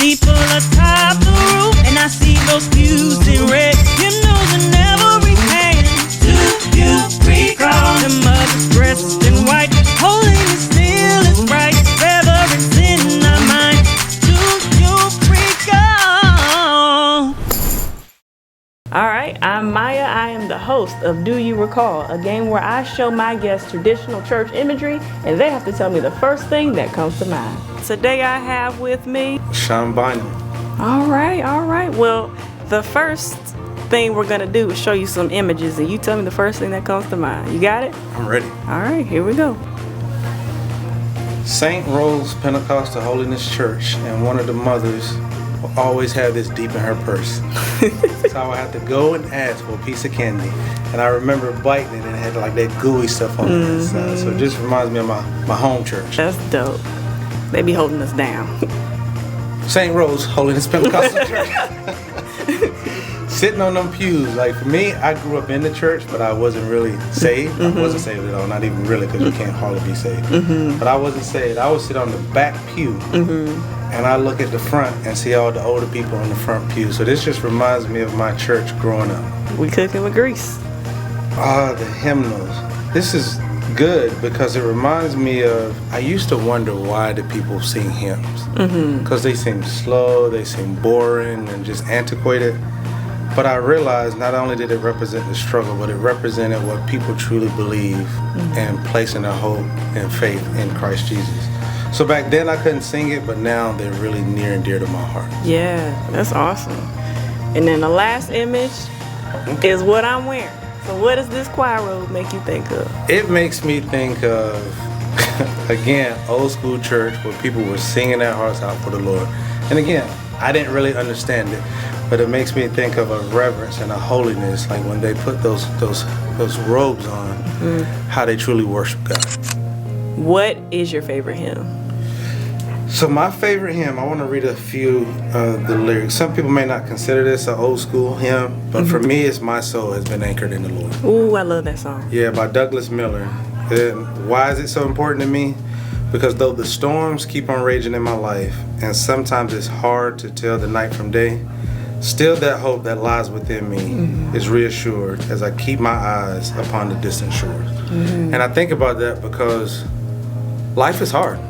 Steeple atop the roof, and I see those pews in red. Hymnals in every hand. Do you recall the mothers dressed in white? Holiness still is bright. Reverence in our mind. Do you recall? All right, I'm Maya. I am the host of Do You Recall, a game where I show my guests traditional church imagery, and they have to tell me the first thing that comes to mind. Today I have with me Sean Bynum. All right. Well, the first thing we're gonna do is show you some images, and you tell me the first thing that comes to mind. You got it? I'm ready. All right, here we go. St. Rose Pentecostal Holiness Church, and one of the mothers will always have this deep in her purse. So I would have to go and ask for a piece of candy. And I remember biting it and it had like that gooey stuff on the inside. So it just reminds me of my home church. That's dope. They be holding us down. St. Rose Holiness Pentecostal Church. Sitting on them pews. Like for me, I grew up in the church, but I wasn't really saved. I wasn't saved at all, not even really, because you can't hardly be saved. But I wasn't saved. I would sit on the back pew, and I look at the front and see all the older people on the front pew. So this just reminds me of my church growing up. We cooking with grease. The hymnals. This is good because it reminds me of, I used to wonder why do people sing hymns? Because they seem slow, they seem boring and just antiquated. But I realized not only did it represent the struggle, but it represented what people truly believe and placing their hope and faith in Christ Jesus. So back then I couldn't sing it, but now they're really near and dear to my heart. Yeah, that's awesome. And then the last image is what I'm wearing. So what does this choir robe make you think of? It makes me think of, again, old school church where people were singing their hearts out for the Lord. And again, I didn't really understand it, but it makes me think of a reverence and a holiness, like when they put those robes on, how they truly worship God. What is your favorite hymn? So my favorite hymn, I want to read a few of the lyrics. Some people may not consider this an old school hymn, but for me, it's My Soul Has Been Anchored in the Lord. Ooh, I love that song. Yeah, by Douglas Miller. And why is it so important to me? Because though the storms keep on raging in my life, and sometimes it's hard to tell the night from day, still that hope that lies within me is reassured as I keep my eyes upon the distant shores. And I think about that because life is hard.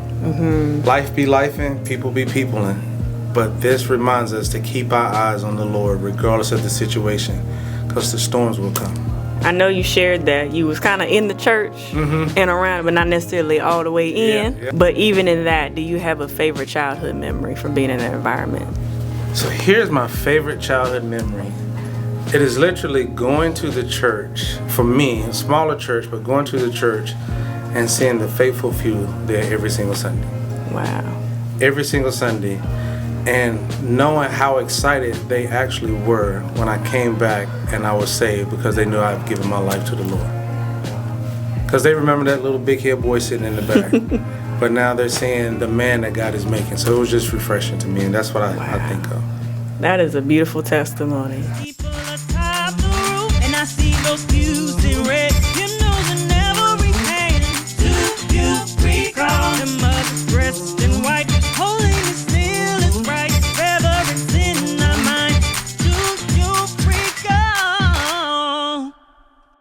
Life be lifing, people be peopling. But this reminds us to keep our eyes on the Lord regardless of the situation, because the storms will come. I know you shared that you was kind of in the church and around, but not necessarily all the way in. Yeah. But even in that, do you have a favorite childhood memory from being in that environment? So here's my favorite childhood memory. It is literally going to the church, for me, a smaller church, but going to the church and seeing the faithful few there every single Sunday. Wow. Every single Sunday. And knowing how excited they actually were when I came back and I was saved, because they knew I've given my life to the Lord. Because they remember that little big head boy sitting in the back. But now they're seeing the man that God is making. So it was just refreshing to me, and that's what I think of. That is a beautiful testimony.